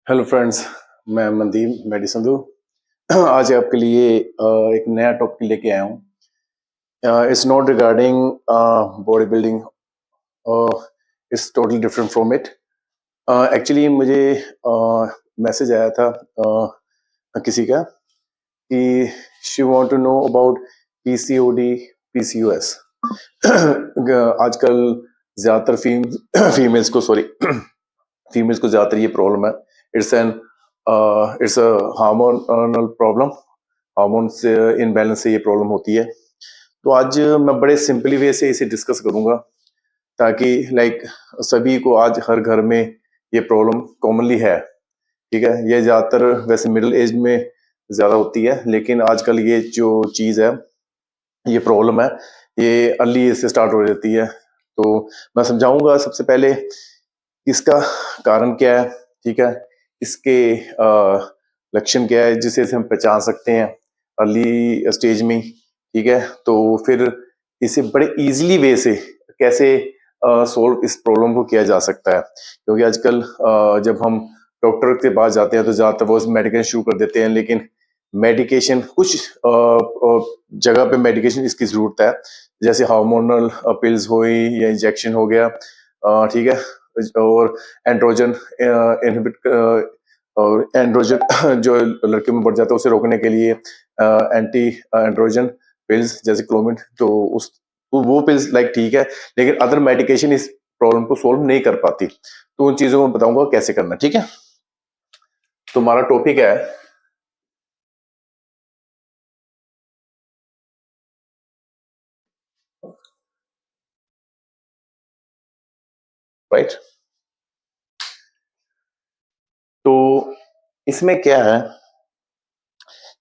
Hello friends, मैं मनदीप मेडी संधू। आज आपके लिए एक नया टॉपिक लेके आया हूँ। It's not regarding body building, it's totally different from it. Actually मुझे मैसेज आया था किसी का कि she want to know about PCOD PCOS. आजकल ज़्यादातर फीमेल्स को फीमेल्स को ज़्यादातर ये प्रॉब्लम है। It's an it's a hormonal problem. Hormone से इनबैलेंस से ये प्रॉब्लम होती है। तो आज मैं बड़े सिंपली वे से इसे डिस्कस करूंगा ताकि सभी को, आज हर घर में ये प्रॉब्लम कॉमनली है। ठीक है, ये ज़्यादातर वैसे मिडिल एज में ज़्यादा होती है, लेकिन आजकल ये जो चीज़ है, ये प्रॉब्लम है, ये अर्ली एज से स्टार्ट हो जाती है। तो मैं समझाऊंगा सबसे पहले इसका कारण क्या है। ठीक है, इसके लक्षण क्या है जिसे हम पहचान सकते हैं अर्ली स्टेज में। ठीक है, तो फिर इसे बड़े इजीली वे से कैसे सोल्व इस प्रॉब्लम को किया जा सकता है। क्योंकि आजकल जब हम डॉक्टर के पास जाते हैं तो ज़्यादातर वो मेडिकेशन शुरू कर देते हैं, लेकिन मेडिकेशन कुछ जगह पे मेडिकेशन इसकी ज़रूरत है, जैसे हार्मोनल पिल्स हुई या इंजेक्शन हो गया। ठीक है, और एंड्रोजन इनहिबिट और एंड्रोजन जो लड़के में बढ़ जाता है उसे रोकने के लिए एंटी एंड्रोजन पिल्स जैसे क्लोमिड, तो वो पिल्स ठीक है, लेकिन अदर मेडिकेशन इस प्रॉब्लम को सोल्व नहीं कर पाती। तो उन चीजों को बताऊंगा कैसे करना। ठीक है, तो हमारा टॉपिक है राइट। तो इसमें क्या है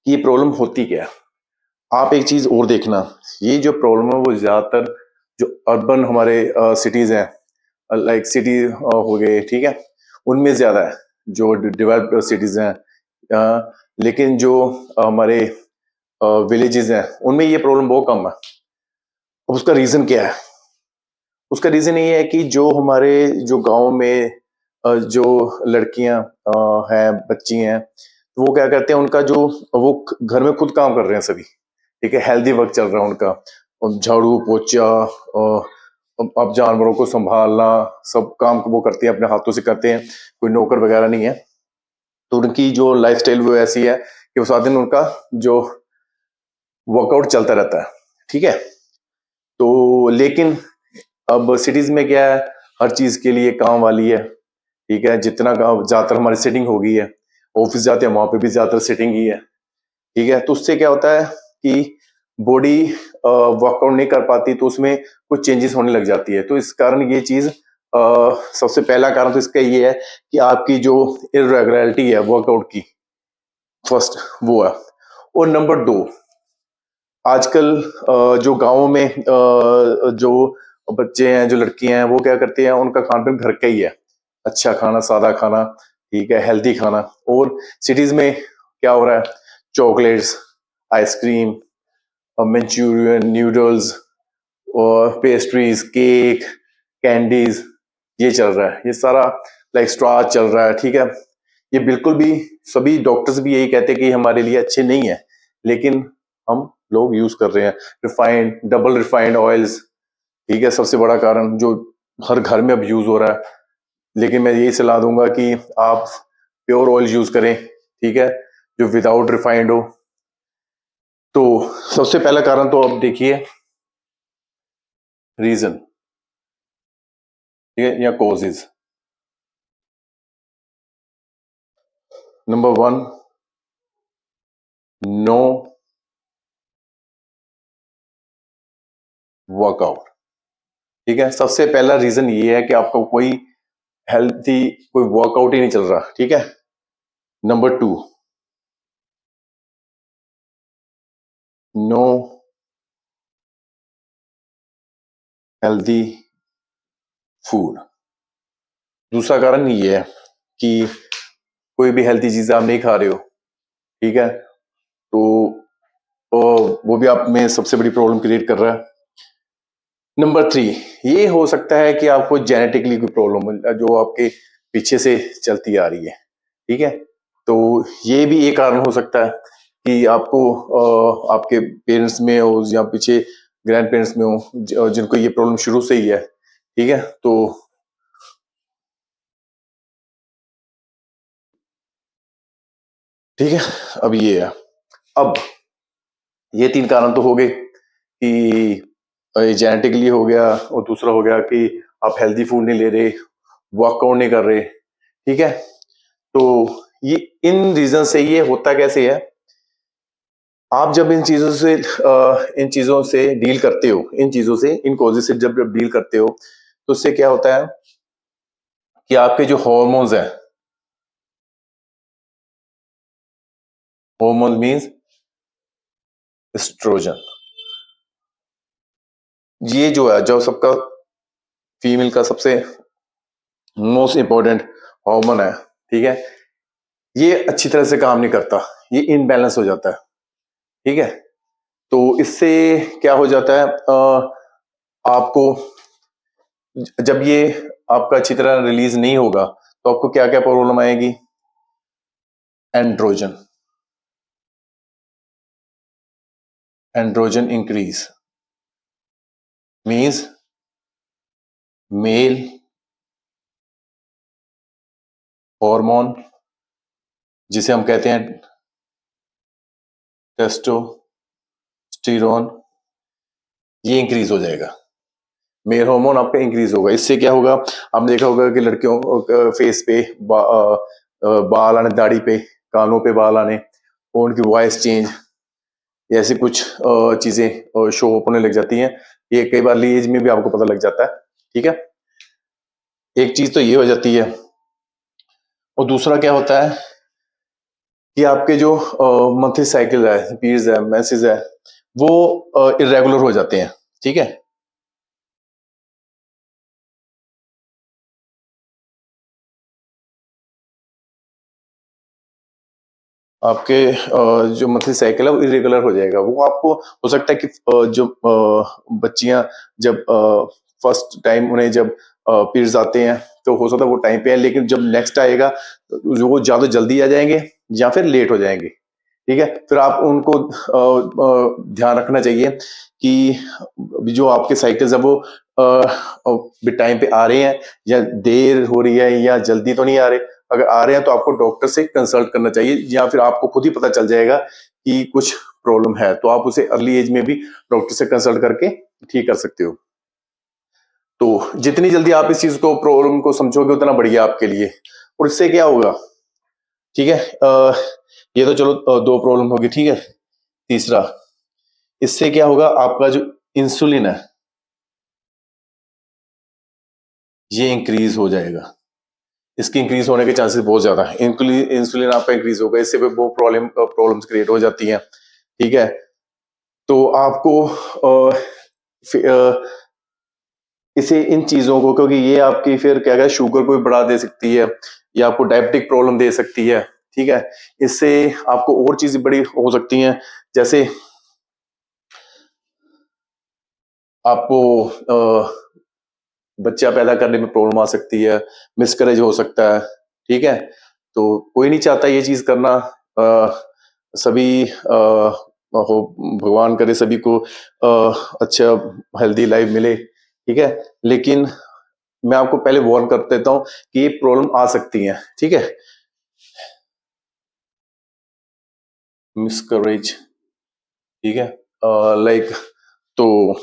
कि ये प्रॉब्लम होती क्या है। आप एक चीज और देखना, ये जो प्रॉब्लम है वो ज्यादातर जो अर्बन हमारे सिटीज हैं, लाइक सिटी हो गए, ठीक है, उनमें ज्यादा है, जो डेवलप्ड सिटीज हैं। लेकिन जो हमारे विलेजेस हैं उनमें ये प्रॉब्लम बहुत कम है। अब उसका रीजन क्या है? उसका रीजन ये है कि जो हमारे जो गांव में जो लड़कियां हैं, बच्ची हैं, तो वो क्या करते हैं, उनका जो वो घर में खुद काम कर रहे हैं सभी। ठीक है, हेल्दी वर्क चल रहा है उनका, और झाड़ू पोछा, अब जानवरों को संभालना, सब काम वो करते हैं, अपने हाथों से करते हैं, कोई नौकर वगैरह नहीं है। तो उनकी जो लाइफस्टाइल वो ऐसी है कि वो सारा दिन उनका जो वर्कआउट चलता रहता है। ठीक है, तो लेकिन अब सिटीज में क्या है, हर चीज के लिए काम वाली है। ठीक है, जितना काम ज्यादातर हमारी सिटिंग हो गई है, ऑफिस जाते हैं वहां पे भी ज्यादातर सिटिंग ही है। ठीक है, तो उससे क्या होता है कि बॉडी वर्कआउट नहीं कर पाती, तो उसमें कुछ चेंजेस होने लग जाती है। तो इस कारण ये चीज सबसे पहला कारण तो इसका ये है कि आपकी जो इरेगुलरिटी है वर्कआउट की, फर्स्ट वो है। और नंबर दो, आजकल जो गाँवों में जो बच्चे हैं, जो लड़कियां हैं, वो क्या करते हैं, उनका खान पान घर का ही है, अच्छा खाना, सादा खाना, ठीक है, हेल्दी खाना। और सिटीज में क्या हो रहा है, चॉकलेट्स, आइसक्रीम, मंचूरियन, नूडल्स और पेस्ट्रीज, केक, कैंडीज, ये चल रहा है, ये सारा स्ट्रॉ चल रहा है। ठीक है, ये बिल्कुल भी, सभी डॉक्टर्स भी यही कहते हैं कि हमारे लिए अच्छे नहीं है, लेकिन हम लोग यूज कर रहे हैं रिफाइंड, डबल रिफाइंड ऑयल्स। ठीक है, सबसे बड़ा कारण जो हर घर में अब यूज हो रहा है। लेकिन मैं यही सलाह दूंगा कि आप प्योर ऑयल यूज करें, ठीक है, जो विदाउट रिफाइंड हो। तो सबसे पहला कारण तो अब देखिए, रीजन, ठीक है, या causes. Number one, no workout. ठीक है, सबसे पहला रीजन ये है कि आपका कोई हेल्थी कोई वर्कआउट ही नहीं चल रहा। ठीक है, number two, no healthy food. दूसरा कारण ये है कि कोई भी हेल्थी चीज आप नहीं खा रहे हो। ठीक है, तो वो भी आप में सबसे बड़ी प्रॉब्लम क्रिएट कर रहा है। नंबर थ्री, ये हो सकता है कि आपको जेनेटिकली कोई प्रॉब्लम जो आपके पीछे से चलती आ रही है। ठीक है। तो ये भी एक कारण हो सकता है कि आपको आपके पेरेंट्स में हो या पीछे ग्रैंड पेरेंट्स में हो जिनको ये प्रॉब्लम शुरू से ही है। ठीक है। तो ठीक है, अब ये है। अब ये 3 कारण तो हो गए कि जेनेटिकली हो गया, और दूसरा हो गया कि आप हेल्दी फूड नहीं ले रहे, वर्कआउट नहीं कर रहे। ठीक है। तो ये इन रीजन से ये होता कैसे है, आप जब इन चीजों से डील करते हो, इन चीजों से, इन कॉजेज से जब डील करते हो, तो उससे क्या होता है कि आपके जो हॉर्मोन्स हैं, हॉर्मोन मींस एस्ट्रोजन, ये जो है, जो सबका फीमेल का सबसे मोस्ट इंपॉर्टेंट हार्मोन है। ठीक है। ये अच्छी तरह से काम नहीं करता, ये इनबैलेंस हो जाता है। ठीक है। तो इससे क्या हो जाता है, आपको जब ये आपका अच्छी तरह रिलीज नहीं होगा तो आपको क्या क्या प्रॉब्लम आएगी, androgen, androgen increase means male hormone जिसे हम कहते हैं टेस्टोस्टेरोन, ये इंक्रीज हो जाएगा। मेल हार्मोन आपका इंक्रीज होगा। इससे क्या होगा, आपने देखा होगा कि लड़कियों फेस पे बाल आने, दाढ़ी पे, कानों पे बाल आने, और उनकी वॉइस चेंज, ऐसी कुछ चीजें शो होने लग जाती हैं। ये कई बार एज में भी आपको पता लग जाता है। ठीक है। एक चीज तो ये हो जाती है, और दूसरा क्या होता है कि आपके जो मंथली साइकिल है, पीरियड्स है, मेंसेस है, वो इरेगुलर हो जाते हैं। ठीक है। आपके जो मंथली साइकिल है वो इरेगुलर हो जाएगा। वो आपको हो सकता है कि जो बच्चियां जब फर्स्ट टाइम उन्हें जब पीरियड्स आते हैं तो हो सकता है वो टाइम पे है, लेकिन जब नेक्स्ट आएगा तो जो वो ज्यादा जल्दी आ जाएंगे या फिर लेट हो जाएंगे। ठीक है। फिर आप उनको ध्यान रखना चाहिए कि जो आपके साइकिल्स है वो टाइम पे आ रहे हैं या देर हो रही है या जल्दी तो नहीं आ रहे। अगर आ रहे हैं तो आपको डॉक्टर से कंसल्ट करना चाहिए, या फिर आपको खुद ही पता चल जाएगा कि कुछ प्रॉब्लम है, तो आप उसे अर्ली एज में भी डॉक्टर से कंसल्ट करके ठीक कर सकते हो। तो जितनी जल्दी आप इस चीज को, प्रॉब्लम को समझोगे उतना बढ़िया आपके लिए। और इससे क्या होगा, ठीक है, ये तो चलो दो प्रॉब्लम होगी। ठीक है। तीसरा, इससे क्या होगा, आपका जो इंसुलिन है ये इंक्रीज हो जाएगा। इसकी इंक्रीज होने के चांसेस बहुत ज्यादा है। इंसुलिन आपका इंक्रीज होगा, इससे भी बहुत प्रॉब्लम्स क्रिएट हो जाती हैं। ठीक है। तो आपको इसे, इन चीजों को, क्योंकि ये आपकी फिर क्या है, शुगर को भी बढ़ा दे सकती है, या आपको डायबिटिक प्रॉब्लम दे सकती है। ठीक है। इससे आपको और चीजें बड़ी हो सकती हैं, जैसे आपको बच्चा पैदा करने में प्रॉब्लम आ सकती है, मिसकैरेज हो सकता है। ठीक है। तो कोई नहीं चाहता ये चीज करना। सभी हो, भगवान करे सभी को अच्छा हेल्दी लाइफ मिले। ठीक है। लेकिन मैं आपको पहले वार्न कर देता हूं कि ये प्रॉब्लम आ सकती है। ठीक है। मिसकैरेज, ठीक है, लाइक, तो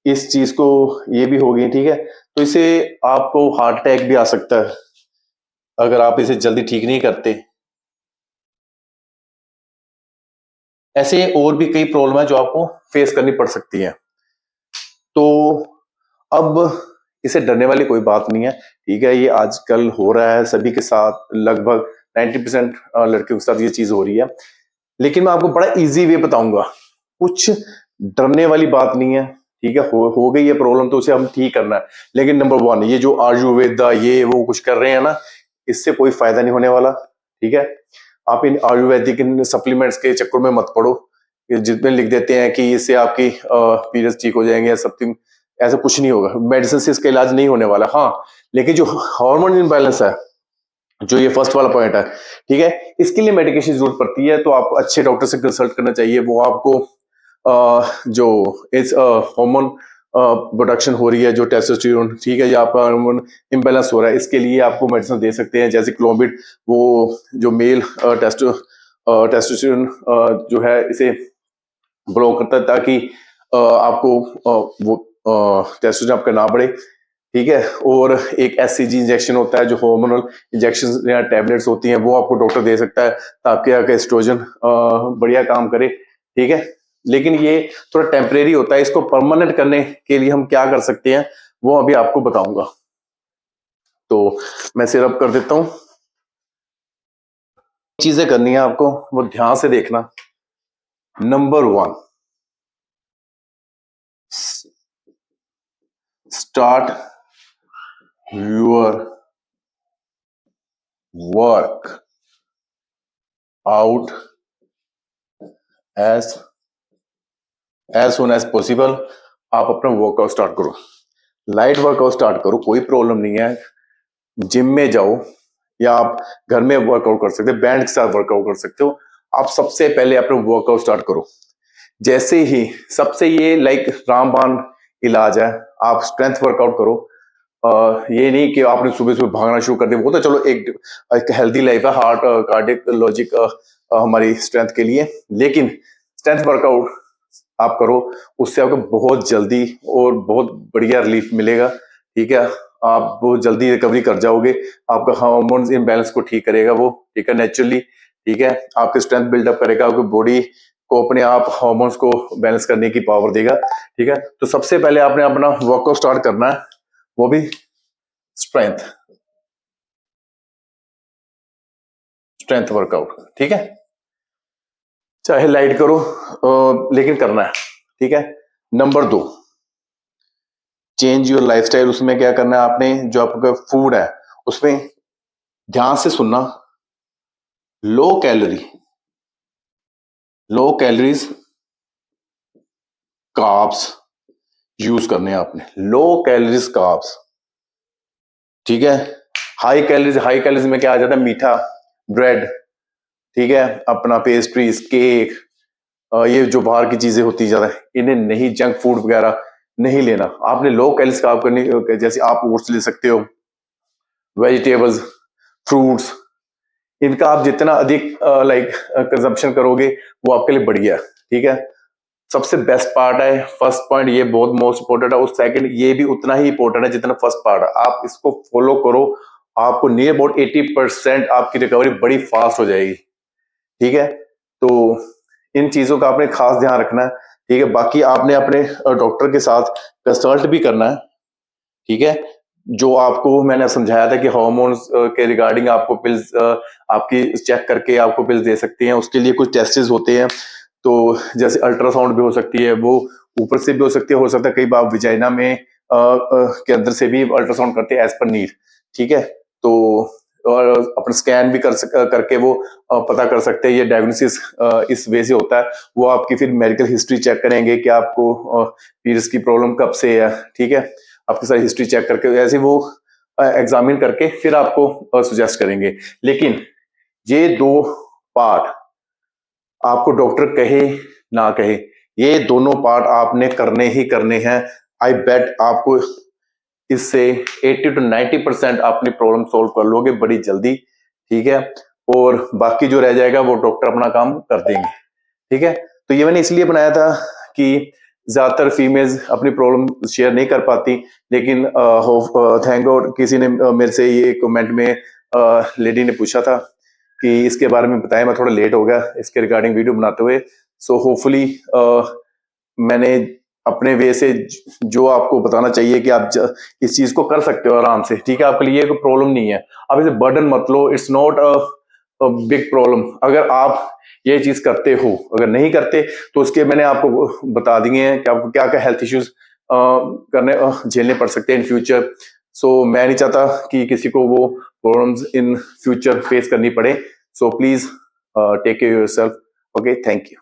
इस चीज को ये भी होगी। ठीक है। तो इसे आपको हार्ट अटैक भी आ सकता है अगर आप इसे जल्दी ठीक नहीं करते। ऐसे और भी कई प्रॉब्लम है जो आपको फेस करनी पड़ सकती है। तो अब इसे डरने वाली कोई बात नहीं है। ठीक है। ये आजकल हो रहा है सभी के साथ, लगभग 90% लड़कियों के साथ ये चीज हो रही है। लेकिन मैं आपको बड़ा इजी वे बताऊंगा, कुछ डरने वाली बात नहीं है। ठीक है। हो गई है प्रॉब्लम तो उसे हम ठीक करना है। लेकिन नंबर वन, ये जो आयुर्वेदा ये वो कुछ कर रहे हैं ना, इससे कोई फायदा नहीं होने वाला। ठीक है। आप इन आयुर्वेदिक इन सप्लीमेंट्स के चक्कर में मत पड़ो, जिसमें लिख देते हैं कि इससे आपकी पीरियड्स ठीक हो जाएंगे या समथिंग। ऐसा कुछ नहीं होगा, मेडिसिन से इसका इलाज नहीं होने वाला। हाँ, लेकिन जो हार्मोन इम्बैलेंस है, जो ये फर्स्ट वाला पॉइंट है, ठीक है। इसके लिए मेडिकेशन की जरूरत पड़ती है, तो आपको अच्छे डॉक्टर से कंसल्ट करना चाहिए। वो आपको जो इस हार्मोन प्रोडक्शन हो रही है, जो टेस्टोस्टेरोन, ठीक है, या आपका हार्मोन इम्बैलेंस हो रहा है, इसके लिए आपको मेडिसिन दे सकते हैं, जैसे क्लोमिड, वो जो मेल टेस्टोस्टेरोन जो है इसे ब्लॉक करता है, ताकि आपको वो टेस्टोस्टेरोन आपका ना बढ़े, ठीक है। और एक एससीजी इंजेक्शन होता है, जो हार्मोनल इंजेक्शन या टैबलेट्स होती हैं, वो आपको डॉक्टर दे सकता है, ताकि आपका एस्ट्रोजन बढ़िया काम करे, ठीक है। लेकिन ये थोड़ा टेम्परेरी होता है। इसको परमानेंट करने के लिए हम क्या कर सकते हैं, वो अभी आपको बताऊंगा। तो मैं सिरप कर देता हूं। चीजें करनी है आपको, वो ध्यान से देखना। Number 1, start your work out as soon as possible. आप अपना वर्कआउट स्टार्ट करो, लाइट वर्कआउट स्टार्ट करो, कोई प्रॉब्लम नहीं है। जिम में जाओ या आप घर में वर्कआउट कर सकते हो, बैंड के साथ वर्कआउट कर सकते हो। आप सबसे पहले अपना वर्कआउट स्टार्ट करो। जैसे ही सबसे ये लाइक रामबाण इलाज है, आप स्ट्रेंथ वर्कआउट करो। ये नहीं कि आपने सुबह सुबह भागना शुरू कर दिया, वो तो चलो एक हेल्दी लाइफ है, हार्ट कार्डिक लॉजिक हमारी स्ट्रेंथ के लिए। लेकिन स्ट्रेंथ वर्कआउट आप करो, उससे आपको बहुत जल्दी और बहुत बढ़िया रिलीफ मिलेगा, ठीक है। आप बहुत जल्दी रिकवरी कर जाओगे। आपका हार्मोन्स इम्बैलेंस को ठीक करेगा वो, ठीक है, नेचुरली, ठीक है। आपकी स्ट्रेंथ बिल्डअप करेगा, आपकी बॉडी को अपने आप हार्मोन्स को बैलेंस करने की पावर देगा, ठीक है। तो सबसे पहले आपने अपना वर्कआउट स्टार्ट करना है, वो भी स्ट्रेंथ स्ट्रेंथ वर्कआउट, ठीक है। चाहे लाइट करो, लेकिन करना है, ठीक है। Number 2, change your lifestyle. उसमें क्या करना है आपने, जो आपका फूड है उसमें ध्यान से सुनना। Low calorie, low calories carbs use करने हैं आपने, लो कैलोरीज कार्ब्स, ठीक है। हाई कैलोरीज में क्या आ जाता है, मीठा, ब्रेड, ठीक है, अपना पेस्ट्रीज, केक, ये जो बाहर की चीजें होती ज्यादा, इन्हें नहीं, जंक फूड वगैरह नहीं लेना। आपने लो कैलोरीज कार्ब करनी, जैसे आप ओट्स ले सकते हो, वेजिटेबल्स, फ्रूट्स, इनका आप जितना अधिक लाइक कंजम्पशन करोगे, वो आपके लिए बढ़िया है, ठीक है। सबसे बेस्ट पार्ट है, फर्स्ट पॉइंट ये बहुत मोस्ट इंपोर्टेंट है, और सेकंड ये भी उतना ही इंपोर्टेंट है जितना फर्स्ट पार्ट है। आप इसको फॉलो करो, आपको नियर अबाउट 80% आपकी रिकवरी बड़ी फास्ट हो जाएगी, ठीक है। तो इन चीजों का आपने खास ध्यान रखना है, ठीक है। बाकी आपने अपने डॉक्टर के साथ कंसल्ट भी करना है, ठीक है। जो आपको मैंने समझाया था कि हार्मोन्स के रिगार्डिंग आपको पिल्स आपकी चेक करके आपको पिल्स दे सकती हैं, उसके लिए कुछ टेस्ट्स होते हैं। तो जैसे अल्ट्रासाउंड भी हो सकती है, वो ऊपर से भी हो सकता है कई बार विजाइना में के अंदर से भी अल्ट्रासाउंड करते हैं एज पर नीड, ठीक है। तो और अपना स्कैन भी करके वो पता कर सकते हैं। ये डायग्नोसिस इस वे से होता है। वो आपकी फिर मेडिकल हिस्ट्री चेक करेंगे कि आपको पीरियड्स की प्रॉब्लम कब से है, ठीक है। आपकी सारी हिस्ट्री चेक करके ऐसे वो एग्जामिन करके फिर आपको सजेस्ट करेंगे। लेकिन ये 2 पार्ट आपको डॉक्टर कहे ना कहे, ये दोनों पार्ट आपने करने ही करने हैं। आई बेट आपको इससे 80 to 90% अपनी प्रॉब्लम सॉल्व कर लोगे बड़ी जल्दी, ठीक है। और बाकी जो रह जाएगा वो डॉक्टर अपना काम कर देंगे, ठीक है। तो ये मैंने इसलिए बनाया था कि ज्यादातर फीमेल्स अपनी प्रॉब्लम शेयर नहीं कर पाती, लेकिन थैंक गॉड किसी ने मेरे से ये कमेंट में लेडी ने पूछा था कि इसके बारे में बताएं। मैं थोड़ा लेट हो गया इसके रिगार्डिंग वीडियो बनाते हुए। सो होपफुली मैंने अपने वे से जो आपको बताना चाहिए कि आप इस चीज को कर सकते हो आराम से, ठीक है। आपके लिए कोई प्रॉब्लम नहीं है, आप इसे बर्डन मत लो। It's not a big problem अगर आप ये चीज करते हो। अगर नहीं करते तो उसके मैंने आपको बता दिए हैं कि आपको क्या क्या हेल्थ इश्यूज करने झेलने पड़ सकते हैं इन फ्यूचर। सो मैं नहीं चाहता कि किसी को वो प्रॉब्लम्स इन फ्यूचर फेस करनी पड़े। So please take care yourself. Okay, thank you.